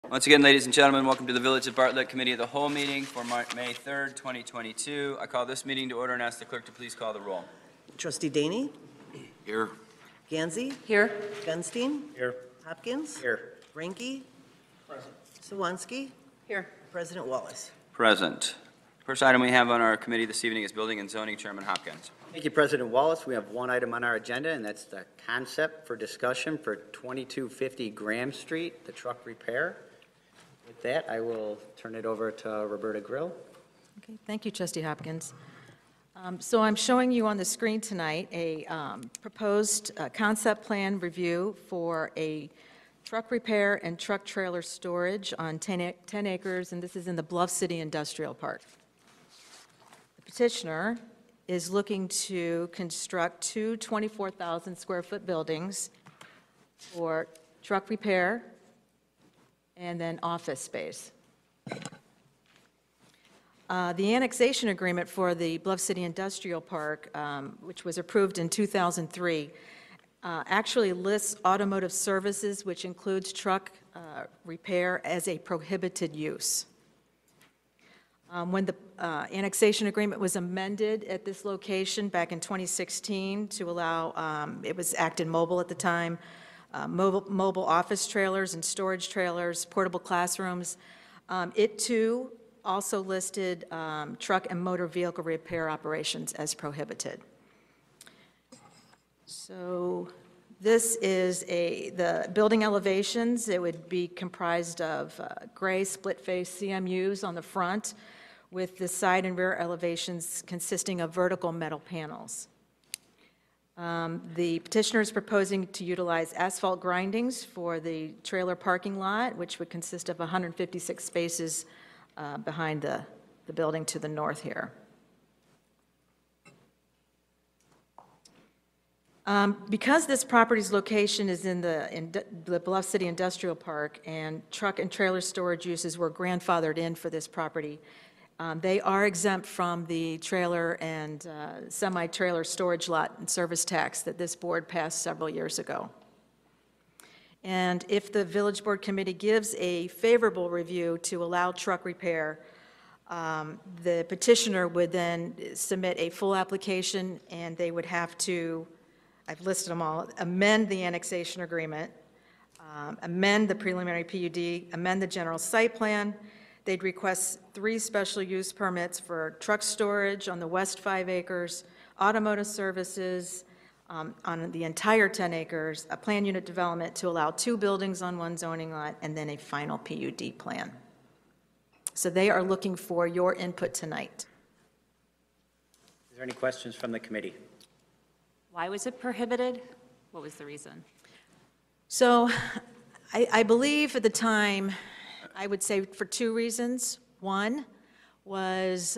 Once again, ladies and gentlemen, welcome to the Village of Bartlett Committee of the Whole meeting for May 3rd, 2022. I call this meeting to order and ask the clerk to please call the roll. Trustee Daney? Here. GANDSEY? Here. Gunstein? Here. HOPKINS? Here. REINKE? Present. Sawonsky? Here. President Wallace. Present. First item we have on our committee this evening is Building and Zoning, Chairman Hopkins. Thank you, President Wallace. We have one item on our agenda, and that's the concept for discussion for 2250 Graham Street, the truck repair. With that, I will turn it over to Roberta Grill. Okay, thank you, Trustee Hopkins. So I'm showing you on the screen tonight a proposed concept plan review for a truck repair and truck trailer storage on 10 acres, and this is in the Bluff City Industrial Park. The petitioner is looking to construct two 24,000 square foot buildings for truck repair and then office space. The annexation agreement for the Bluff City Industrial Park, which was approved in 2003, actually lists automotive services, which includes truck repair, as a prohibited use. When the annexation agreement was amended at this location back in 2016 to allow, it was Acton Mobile at the time, mobile office trailers and storage trailers, portable classrooms. It too also listed truck and motor vehicle repair operations as prohibited. So this is the building elevations. It would be comprised of gray split-face CMUs on the front, with the side and rear elevations consisting of vertical metal panels. The petitioner is proposing to utilize asphalt grindings for the trailer parking lot, which would consist of 156 spaces behind the building to the north here. Because this property's location is in the Bluff City Industrial Park and truck and trailer storage uses were grandfathered in for this property, they are exempt from the trailer and semi-trailer storage lot and service tax that this board passed several years ago. And if the Village Board Committee gives a favorable review to allow truck repair, the petitioner would then submit a full application, and they would have to, I've listed them all, amend the annexation agreement, amend the preliminary PUD, amend the general site plan. They'd request 3 special use permits for truck storage on the west 5 acres, automotive services on the entire 10 acres, a plan unit development to allow 2 buildings on 1 zoning lot, and then a final PUD plan. So they are looking for your input tonight. Is there any questions from the committee? Why was it prohibited? What was the reason? So I believe at the time, I would say for 2 reasons. One was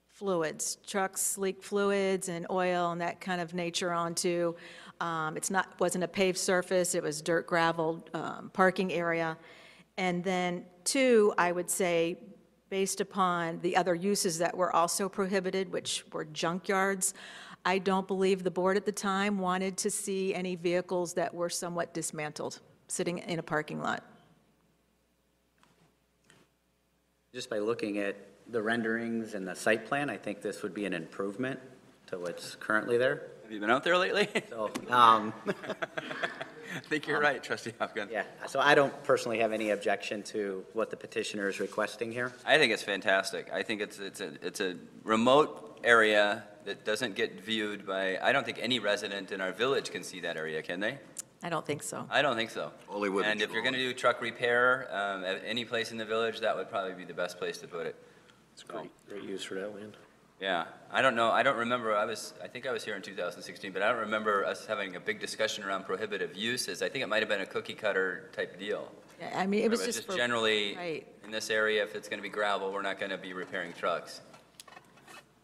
fluids. Trucks leak fluids and oil and that kind of nature onto, wasn't a paved surface, it was dirt, gravel, parking area. And then 2, I would say, based upon the other uses that were also prohibited, which were junkyards, I don't believe the board at the time wanted to see any vehicles that were somewhat dismantled sitting in a parking lot. Just by looking at the renderings and the site plan, I think this would be an improvement to what's currently there. Have you been out there lately? So, I think you're right, Trustee Hopkins. yeah, so I don't personally have any objection to what the petitioner is requesting here. I think it's fantastic. I think it's a remote area that doesn't get viewed by, I don't think any resident in our village can see that area, can they? I don't think so. I don't think so. Only with And if you're going to do truck repair at any place in the village, that would probably be the best place to put it. It's great use for that land. Yeah, I don't know. I don't remember. I think I was here in 2016, but I don't remember us having a big discussion around prohibitive uses. I think it might have been a cookie cutter type deal. Yeah, I mean, it was just for, generally right. In this area, if it's going to be gravel, we're not going to be repairing trucks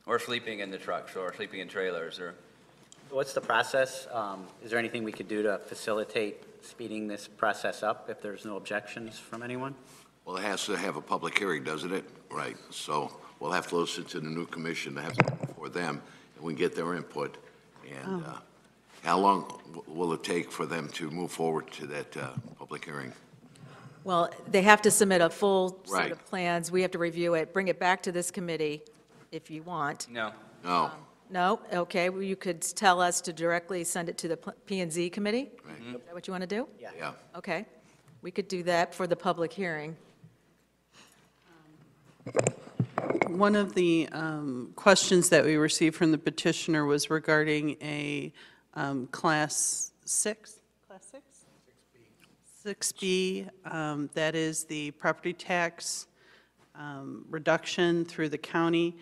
or sleeping in the trucks or sleeping in trailers or. What's the process? Is there anything we could do to facilitate speeding this process up if there's no objections from anyone? Well, it has to have a public hearing, doesn't it? Right. So we'll have to listen to the new commission to have something for them, and we can get their input. And how long will it take for them to move forward to that public hearing? Well, they have to submit a full set Right. of plans. We have to review it, bring it back to this committee if you want. No. No, No? Okay, well, you could tell us to directly send it to the P and Z committee? right, Is that what you want to do? yeah. Okay. We could do that for the public hearing. One of the questions that we received from the petitioner was regarding a Class 6? Class 6? 6B, that is the property tax reduction through the county.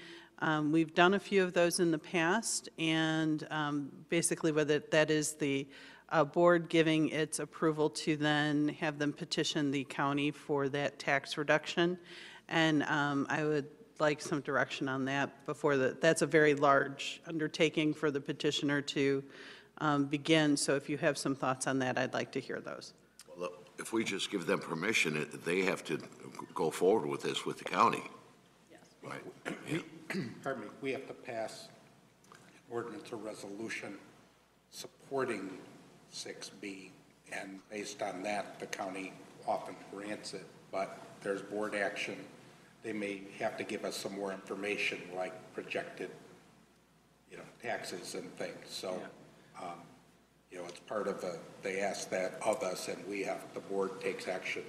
We've done a few of those in the past, and basically that is the board giving its approval to then have them petition the county for that tax reduction. And I would like some direction on that before that's a very large undertaking for the petitioner to begin. So if you have some thoughts on that, I'd like to hear those. Well, look, if we just give them permission, they have to go forward with this with the county. Right. Pardon me, we have to pass an ordinance or resolution supporting 6B, and based on that, the county often grants it, but there's board action. They may have to give us some more information, like projected, taxes and things, so, it's part of they ask that of us, and the board takes action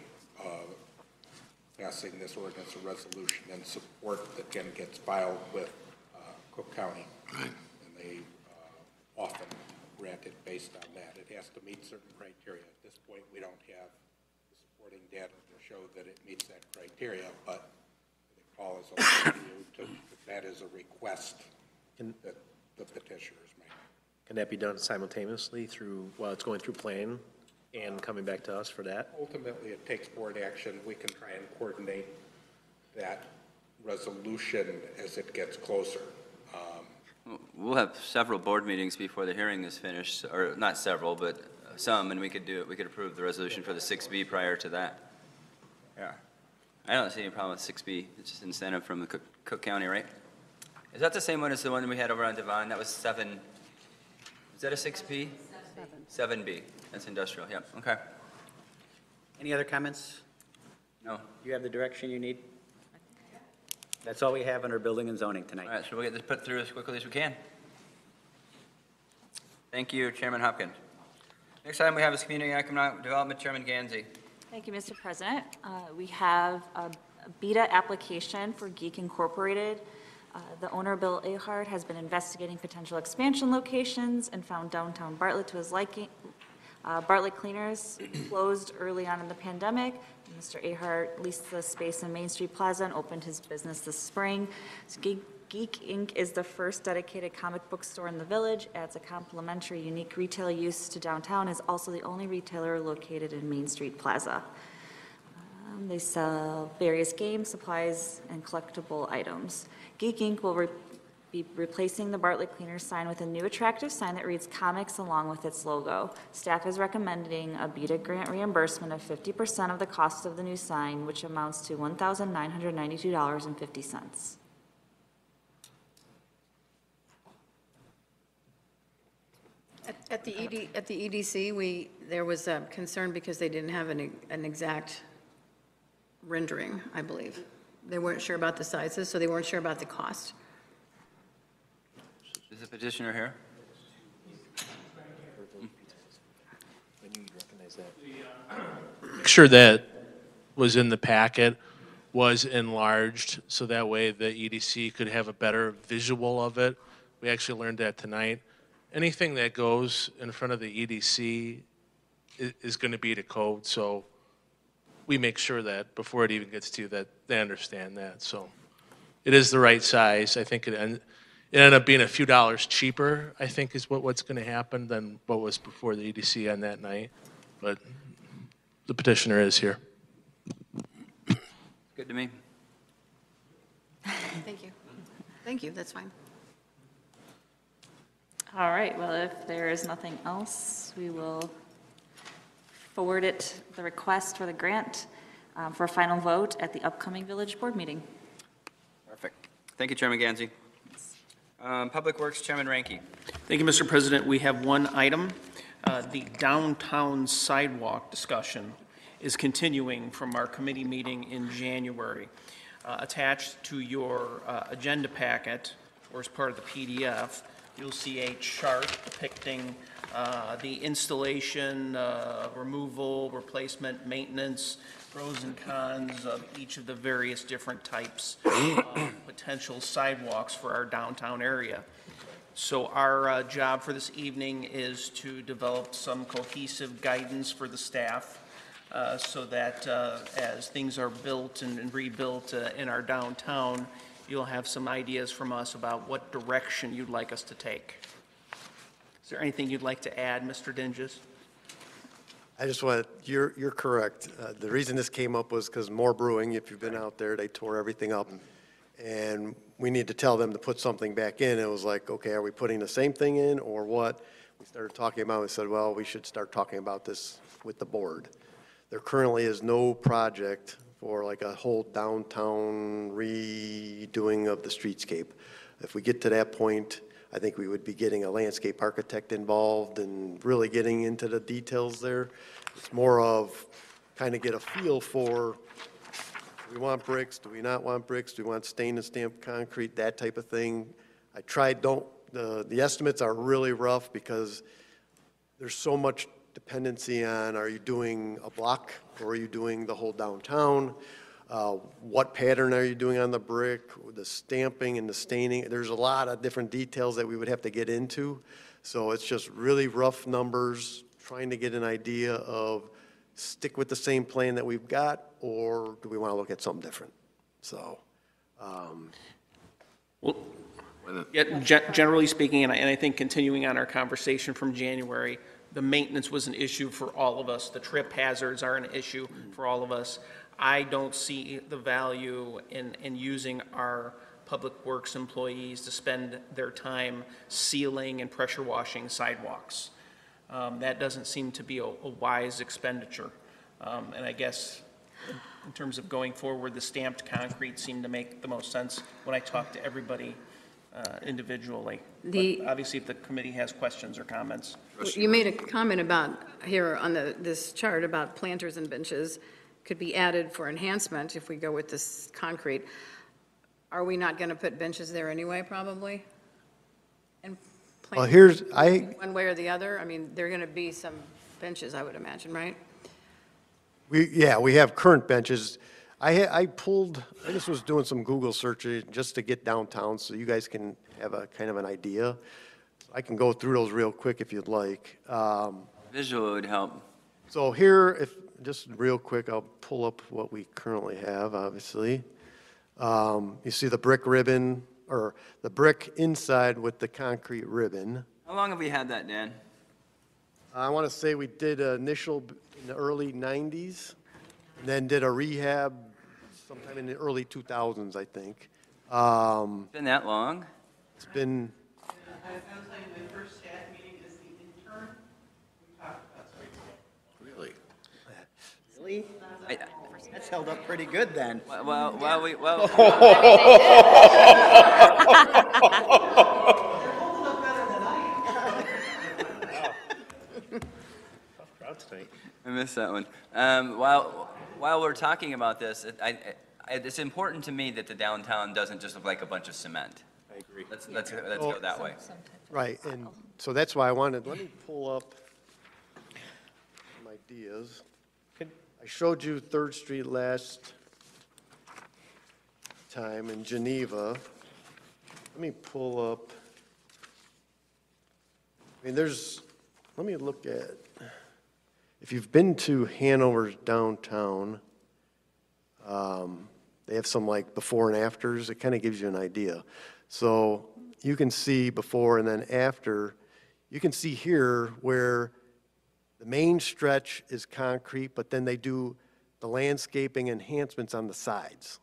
passing this ordinance or resolution, and support that then gets filed with Cook County. Right. And they often grant it based on that. It has to meet certain criteria. At this point, we don't have the supporting data to show that it meets that criteria, but I think Paul is allowing you to, that is a request that the petitioners make. Can that be done simultaneously while it's going through planning and coming back to us for that? Ultimately, it takes board action. We can try and coordinate that resolution as it gets closer. We'll have several board meetings before the hearing is finished, or not several, but some, and we could approve the resolution for the 6B prior to that. Yeah. I don't see any problem with 6B. It's just incentive from the Cook County, right? Is that the same one as the one we had over on Devon? That was 7. Is that a 6B? 7B. That's industrial, yeah, okay. Any other comments? No. You have the direction you need? That's all we have under building and zoning tonight. All right, so we'll get this put through as quickly as we can. Thank you, Chairman Hopkins. Next item we have is Community and Economic Development, Chairman GANDSEY. Thank you, Mr. President. We have a BEDA application for Geek Incorporated. The owner, Bill Ahart, has been investigating potential expansion locations and found downtown Bartlett to his liking. Bartlett Cleaners closed early on in the pandemic. Mr. Ahart leased the space in Main Street Plaza and opened his business this spring. So Geek Inc. is the first dedicated comic book store in the village, adds a complimentary unique retail use to downtown, is also the only retailer located in Main Street Plaza. They sell various games, supplies, and collectible items. Geek Inc. will be replacing the Bartlett Cleaners sign with a new attractive sign that reads comics along with its logo. Staff is recommending a BEDA grant reimbursement of 50% of the cost of the new sign, which amounts to $1,992.50. At the EDC, there was a concern because they didn't have an exact rendering, I believe. They weren't sure about the sizes, so they weren't sure about the cost. Is the petitioner here? Picture that was in the packet was enlarged, so that way the EDC could have a better visual of it. We actually learned that tonight. Anything that goes in front of the EDC is going to be to code, so we make sure that before it even gets to you that they understand that. So it is the right size. I think it ended up being a few dollars cheaper, I think is what's going to happen than what was before the EDC on that night. But the petitioner is here. Good to me. Thank you. Thank you, that's fine. All right, well, if there is nothing else, we will forward the request for the grant for a final vote at the upcoming village board meeting. Perfect. Thank you, Chairman GANDSEY. Public Works, Chairman REINKE. Thank you, Mr. President. We have one item, the downtown sidewalk discussion. is continuing from our committee meeting in January. Attached to your agenda packet, or as part of the PDF, you'll see a chart depicting the installation, removal, replacement, maintenance, pros and cons of each of the various different types of potential sidewalks for our downtown area. So our job for this evening is to develop some cohesive guidance for the staff so that as things are built and rebuilt in our downtown, you'll have some ideas from us about what direction you'd like us to take. Is there anything you'd like to add, Mr. Dinges? I just want, you're correct. The reason this came up was because Moore Brewing, if you've been out there, they tore everything up. And we need to tell them to put something back in. It was like, okay, are we putting the same thing in or what? We started talking about it. We said, well, we should start talking about this with the board. There currently is no project for like a whole downtown redoing of the streetscape. If we get to that point, I think we would be getting a landscape architect involved and really getting into the details there. It's more of kind of get a feel for, do we want bricks, do we not want bricks, do we want stain and stamped concrete, that type of thing. I tried, the estimates are really rough because there's so much dependency on, are you doing a block or are you doing the whole downtown? What pattern are you doing on the brick, the stamping and the staining? There's a lot of different details that we would have to get into. So it's just really rough numbers, trying to get an idea of stick with the same plan that we've got, or do we want to look at something different? So. Well, yeah, generally speaking, and I think continuing on our conversation from January, the maintenance was an issue for all of us. The trip hazards are an issue for all of us. I don't see the value in using our public works employees to spend their time sealing and pressure washing sidewalks. That doesn't seem to be a wise expenditure. And I guess in terms of going forward, the stamped concrete seemed to make the most sense when I talked to everybody individually. But obviously, if the committee has questions or comments. You made a comment about, here on this chart, about planters and benches could be added for enhancement if we go with this concrete. Are we not going to put benches there anyway, probably? And Well, here's, one way or the other? I mean, there are going to be some benches, I would imagine, right? we have current benches. I just was doing some Google searches just to get downtown so you guys can have a kind of an idea. I can go through those real quick if you'd like. Visual would help. So here, just real quick, I'll pull up what we currently have, obviously. You see the brick ribbon, or the brick inside with the concrete ribbon. How long have we had that, Dan? I want to say we did an initial in the early 90s, and then did a rehab sometime in the early 2000s, I think. Been that long? It's been... I'll tell you, my first staff meeting is the intern. We talked about streetscape. Really? Really? That's held up pretty good then. Well. I missed that one. While we're talking about this, it's important to me that the downtown doesn't just look like a bunch of cement. I agree. Let's go that way. Right, and so that's why let me pull up some ideas. I showed you 3rd Street last time in Geneva. Let me pull up, let me look at, if you've been to Hanover's downtown, they have some like before and afters. It kind of gives you an idea. So you can see before and then after. You can see here where the main stretch is concrete, but then they do the landscaping enhancements on the sides.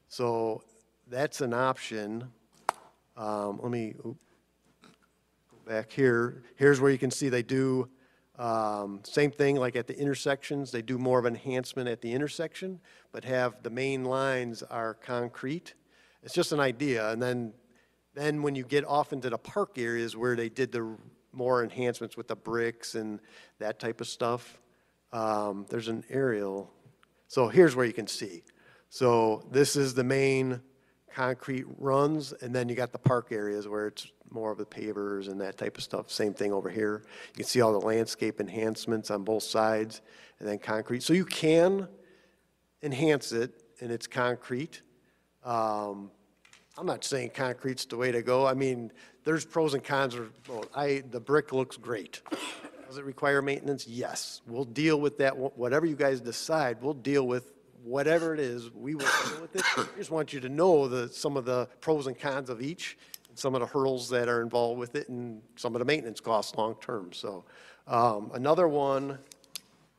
So that's an option. Let me go back here. Here's where you can see they do same thing like at the intersections. They do more of enhancement at the intersection, but have the main lines are concrete. It's just an idea. And then when you get off into the park areas where they did the more enhancements with the bricks and that type of stuff, There's an aerial. So here's where you can see. So this is the main concrete runs, and then you got the park areas where it's more of the pavers and that type of stuff. Same thing over here. You can see all the landscape enhancements on both sides, and then concrete. So you can enhance it, and it's concrete. I'm not saying concrete's the way to go. I mean, there's pros and cons. The brick looks great. Does it require maintenance? Yes. We'll deal with that. Whatever you guys decide, we'll deal with whatever it is. We will deal with it. I just want you to know some of the pros and cons of each, and some of the hurdles that are involved with it, and some of the maintenance costs long-term. So another one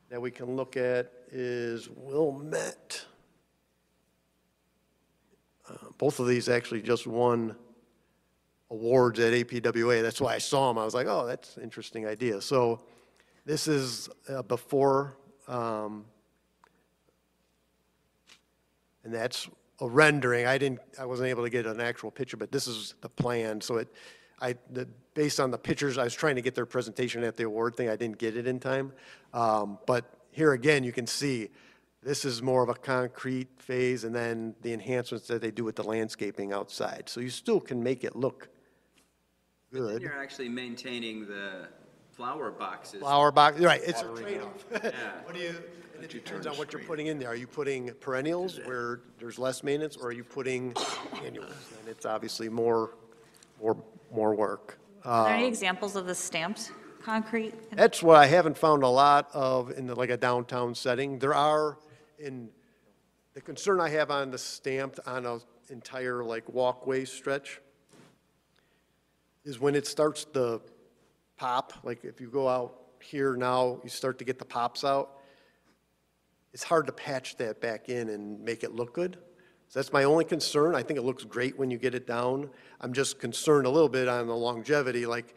that we can look at is Wilmette. Both of these actually just won awards at APWA. That's why I saw them. I was like, oh, that's an interesting idea. So this is before, and that's a rendering. I wasn't able to get an actual picture, but this is the plan. So based on the pictures, I was trying to get their presentation at the award thing. I didn't get it in time. But here again, you can see this is more of a concrete phase, and then the enhancements that they do with the landscaping outside. So you still can make it look But then good. you're actually maintaining the flower boxes. Flower box, right, it's a Watering trade-off. Yeah. What do you, and it depends on what you're putting in there. Are you putting perennials where there's less maintenance, or are you putting annuals? And it's obviously more work. Are there any examples of the stamped concrete? That's what I haven't found a lot of in like a downtown setting. There are the concern I have on the stamped on an entire like walkway stretch is when it starts to pop, like if you go out here now, you start to get the pops out, it's hard to patch that back in and make it look good. So that's my only concern. I think it looks great when you get it down. I'm just concerned a little bit on the longevity, like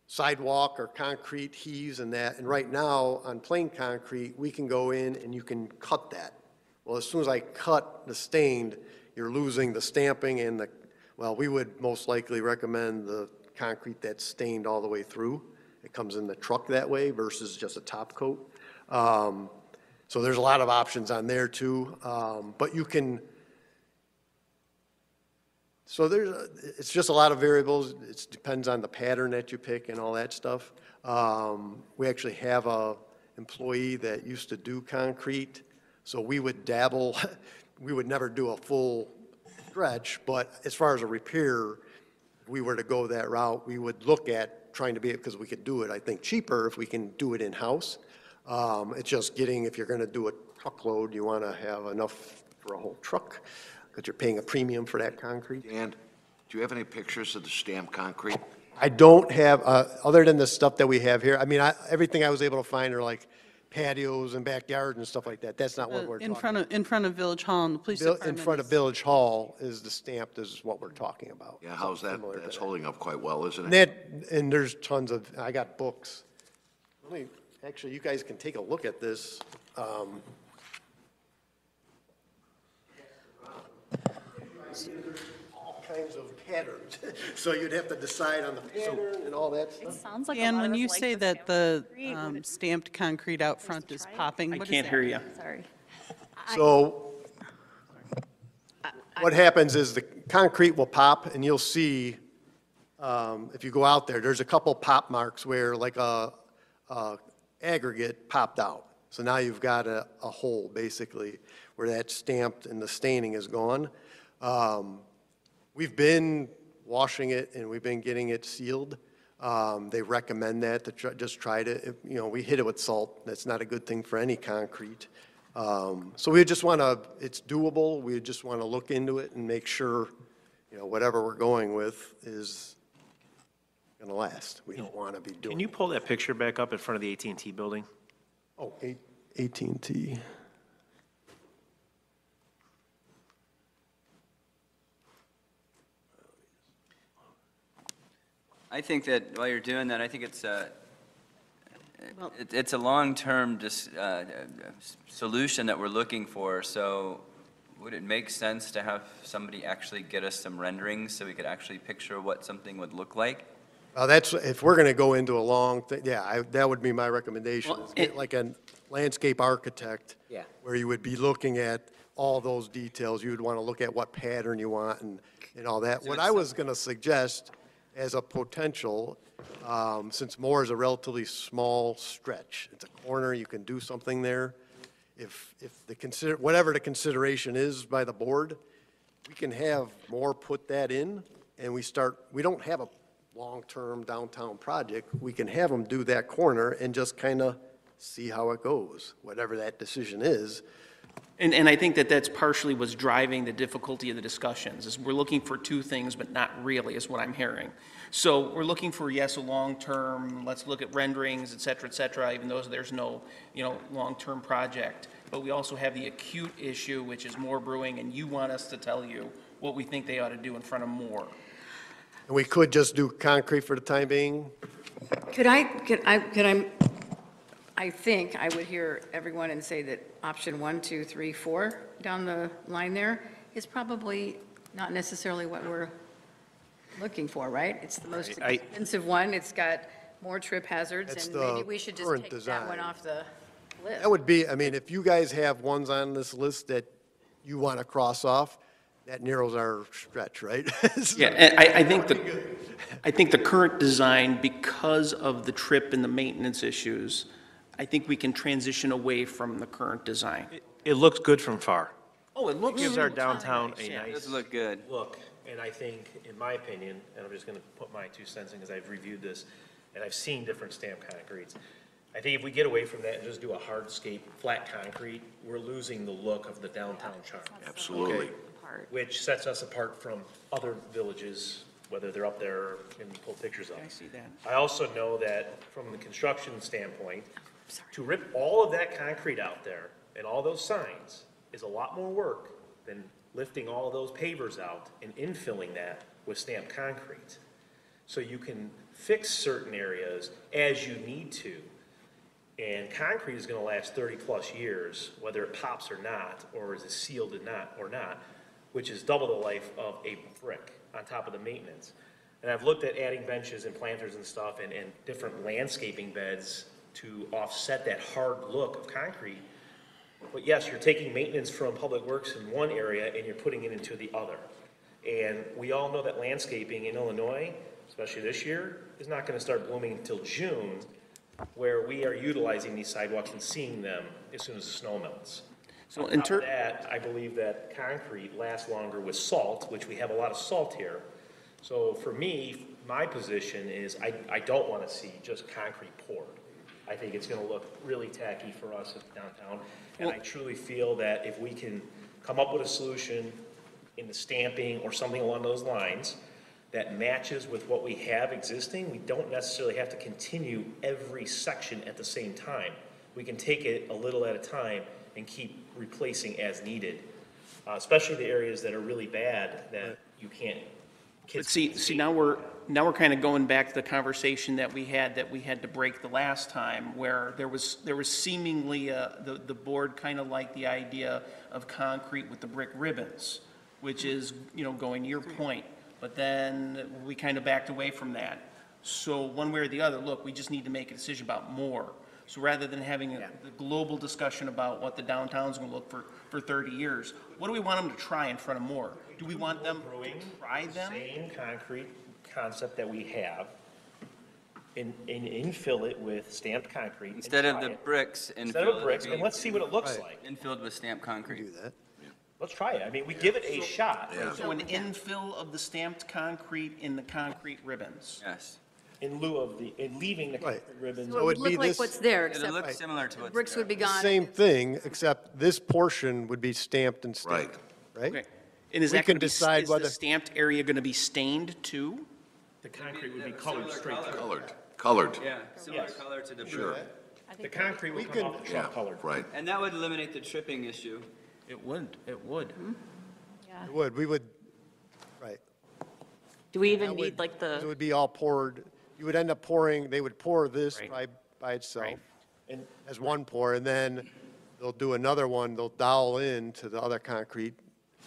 sidewalk or concrete heaves and that. And right now, on plain concrete, we can go in and you can cut that. Well, as soon as I cut the stained, you're losing the stamping and well, we would most likely recommend the concrete that's stained all the way through. It comes in the truck that way versus just a top coat. So there's a lot of options on there too. But you can, so it's just a lot of variables. It depends on the pattern that you pick and all that stuff. We actually have a employee that used to do concrete, so we would dabble. We would never do a full stretch, but as far as a repair, if we were to go that route, we would look at trying to be, because we could do it, I think, cheaper if we can do it in-house. It's just getting, if you're going to do a truckload, you want to have enough for a whole truck, because you're paying a premium for that concrete. Dan, do you have any pictures of the stamped concrete? I don't have, other than the stuff that we have here, I mean, everything I was able to find are like patios and backyards and stuff like that. That's not what we're talking about. In front of Village Hall and the police department. In front of Village Hall is the stamped is what we're talking about. Yeah, how's that? Similar to That's that. holding up quite well, isn't And it? and there's tons of, I got books. Actually, you guys can take a look at this. All kinds of patterns. So you'd have to decide on the pattern and all that It stuff. sounds like a Dan, lot when of you like say the that the stamped concrete would- stamped concrete out front is popping, I what is can't that? hear you. Sorry. So what happens is the concrete will pop, and you'll see, if you go out there, there's a couple pop marks where like a aggregate popped out. So now you've got a hole, basically, where that stamped and the staining is gone. We've been washing it, and we've been getting it sealed. They recommend that, to just try to, we hit it with salt. That's not a good thing for any concrete. So we just want to, it's doable. We just want to look into it and make sure, whatever we're going with is going to last. We don't want to be doing. Can you pull that picture back up in front of the AT&T building? Oh, AT&T. I think that while you're doing that, I think it's a long-term solution that we're looking for. So would it make sense to have somebody actually get us some renderings so we could actually picture what something would look like? That's, if we're going to go into a long thing, yeah, that would be my recommendation. Well, is get like a landscape architect. Yeah. Where you would be looking at all those details. You would want to look at what pattern you want and all that. What I was going to suggest as a potential, since Moore is a relatively small stretch, it's a corner, you can do something there. If whatever the consideration is by the board, we can have Moore put that in, and we don't have a long-term downtown project. We can have them do that corner and just kind of see how it goes, whatever that decision is. And I think that that's partially what's driving the difficulty of the discussions, is we're looking for two things, but not really, is what I'm hearing. So we're looking for, yes, a long-term, let's look at renderings, et cetera, even though there's no, long-term project. But we also have the acute issue, which is Moore Brewing, and you want us to tell you what we think they ought to do in front of Moore. And we could just do concrete for the time being. I think I would hear everyone and say that option 1, 2, 3, 4 down the line there is probably not necessarily what we're looking for, right? It's the most expensive one. It's got more trip hazards, It's and the maybe we should just current take that design. one off the list. That would be, I mean, if you guys have ones on this list that you want to cross off, that narrows our stretch, right? Yeah, and I think the current design, because of the trip and the maintenance issues, I think we can transition away from the current design. It looks good from far. Oh, it looks. Gives our downtown a yeah. It does nice look good. look, and I think, in my opinion, and I'm just gonna put my 2 cents in because I've reviewed this, and I've seen different stamped concretes. I think if we get away from that and just do a hardscape, flat concrete, we're losing the look of the downtown charm. Absolutely. Which sets us apart from other villages, whether they're up there and pull pictures of. I see that. I also know that from the construction standpoint, to rip all of that concrete out there and all those signs is a lot more work than lifting all those pavers out and infilling that with stamped concrete. So you can fix certain areas as you need to. And concrete is gonna last 30-plus years, whether it pops or not, or is it sealed or not, which is double the life of a brick on top of the maintenance. And I've looked at adding benches and planters and stuff and different landscaping beds to offset that hard look of concrete. But yes, you're taking maintenance from Public Works in one area and you're putting it into the other. And we all know that landscaping in Illinois, especially this year, is not gonna start blooming until June, where we are utilizing these sidewalks and seeing them as soon as the snow melts. So On top of that, I believe that concrete lasts longer with salt, which we have a lot of salt here. So for me, my position is I don't want to see just concrete poured. I think it's going to look really tacky for us downtown. And I truly feel that if we can come up with a solution in the stamping or something along those lines that matches with what we have existing, we don't necessarily have to continue every section at the same time. We can take it a little at a time and keep replacing as needed, especially the areas that are really bad that you can't. But see, now we're kind of going back to the conversation that we had to break the last time, where there was seemingly the board kind of liked the idea of concrete with the brick ribbons, which is, going to your point, but then we kind of backed away from that. So one way or the other, look, we just need to make a decision about more. So rather than having the global discussion about what the downtown's going to look for 30 years, what do we want them to try in front of Moore? Do we want them to try them? Same concrete concept that we have, and infill it with stamped concrete. Instead of the bricks. Instead of bricks, and let's see what it looks like. Infilled with stamped concrete. Do that. Let's try it. I mean, we give it a shot. So an infill of the stamped concrete in the concrete ribbons. Yes. In lieu of leaving the concrete ribbons. So it would would be look like this- what's there, It'll except look similar to what's bricks there. would be gone. Same thing, except this portion would be stamped and stamped, right? Okay. And is We that can going to be, decide is whether- the stamped area going to be stained too? The concrete would be colored straight through. Colored. Yeah, similar Yes. color to the Sure. brick. The concrete would come off the Yeah, truck colored. right. And that would eliminate the tripping issue. It would. We would, right. Do we even That need would- like It the, would be all poured, you would end up pouring, they would pour this Right. by itself Right. And as one pour, and then they'll do another one, they'll dowel in to the other concrete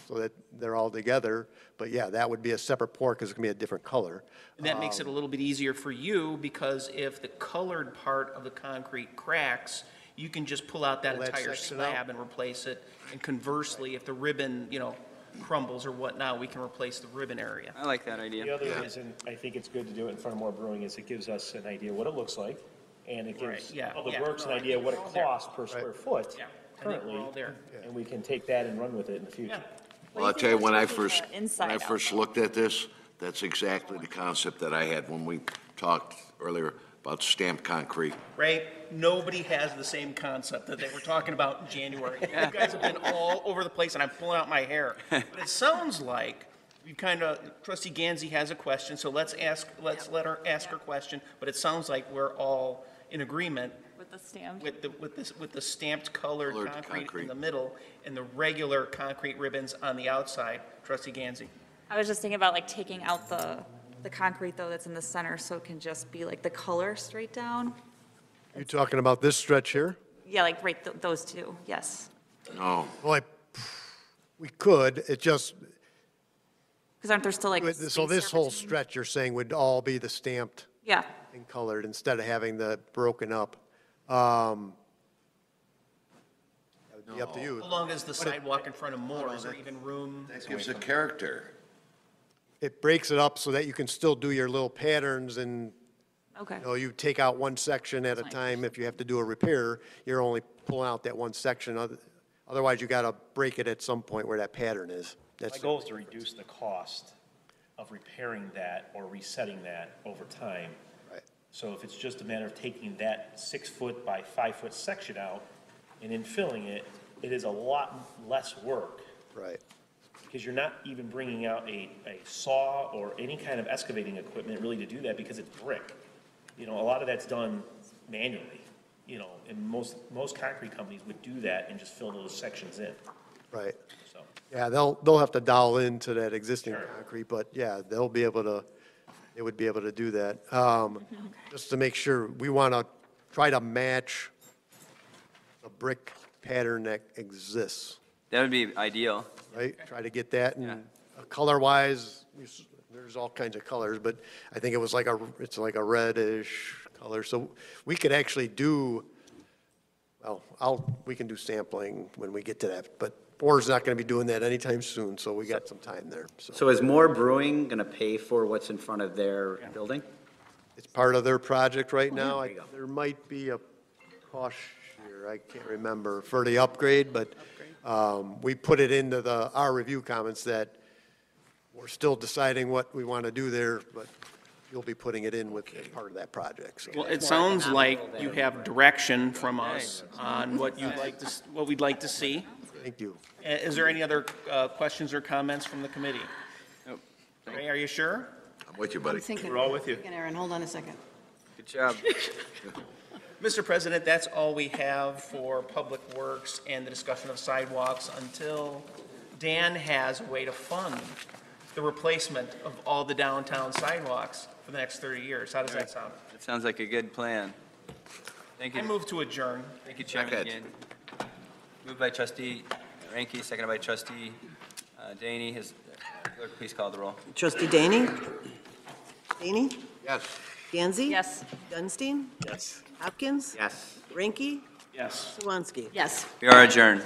so that they're all together. But yeah, that would be a separate pour because it's going to be a different color. And that makes it a little bit easier for you, because if the colored part of the concrete cracks, you can just pull out that Pull that entire section out. slab and replace it. And conversely, if the ribbon, crumbles or whatnot, we can replace the ribbon area. I like that idea. The other reason I think it's good to do it in front of more brewing is it gives us an idea what it looks like, and it Right, gives yeah, Public yeah. Works an idea what it costs per square foot Yeah, I think we're currently, all there. and we can take that and run with it in the future. Well, I'll tell you, when I What do you first, think that's supposed to be, when I first looked at this, that's exactly the concept that I had when we talked earlier about stamped concrete. Right? Nobody has the same concept that they were talking about in January. You guys have been all over the place, and I'm pulling out my hair. But it sounds like we trustee Gansey has a question, so let's let her ask her question. But it sounds like we're all in agreement With the stamp. with the stamped colored Colored concrete in concrete. the middle and the regular concrete ribbons on the outside. Trustee Gansey. I was just thinking about like taking out the concrete though that's in the center, so it can just be like the color straight down. You talking about this stretch here? Yeah, like right, those two, yes. No, Well, we could, it just, Because aren't there still like so space this there whole between? stretch you're saying would all be the stamped Yeah, and colored instead of having the broken up. That would be up to you. How long is the sidewalk in front of Moore? Is there even room? that gives it character. It breaks it up so that you can still do your little patterns and, okay. you take out one section at a time. If you have to do a repair, you're only pulling out that one section. Otherwise, you got to break it at some point where that pattern is. My That's, goal is to reduce the cost of repairing that or resetting that over time. Right. So if it's just a matter of taking that 6-foot by 5-foot section out and then filling it, it is a lot less work, right. because you're not even bringing out a saw or any kind of excavating equipment really to do that, because it's brick. A lot of that's done manually, and most concrete companies would do that and just fill those sections in, Right. so. Yeah, they'll have to dial into that existing Sure. concrete, but yeah, they would be able to do that. Just to make sure, we want to try to match the brick pattern that exists, That would be ideal. right? Try to get that, Yeah. and color-wise, there's all kinds of colors, but I think it's like a reddish color, so we could actually do, we can do sampling when we get to that, but Board's not going to be doing that anytime soon, so we got some time there, so. So is Moore Brewing going to pay for what's in front of their building? It's part of their project right now. There you go. There might be a cost share, I can't remember, for the upgrade, but we put it into our review comments that we're still deciding what we want to do there, but you'll be putting it in with as part of that project, so. Well, it sounds like you have direction from us on what we'd like to see. Thank you. Is there any other questions or comments from the committee? Nope. Ray, are you sure? I'm with you, buddy. I'm thinking. We're all with you. Aaron, hold on a second. Good job. Mr. President, that's all we have for Public Works and the discussion of sidewalks until Dan has a way to fund the replacement of all the downtown sidewalks for the next 30 years. How does that sound? That sounds like a good plan. Thank I you. move to adjourn. Thank you, Chairman Second. again. Moved by trustee Reinke, seconded by trustee Daney. Clerk, please call the roll. Trustee Daney? Daney? Yes. Gansey? Yes. Gunstein? Yes. Hopkins? Yes. Ranky? Yes. Swansky? Yes. We are adjourned.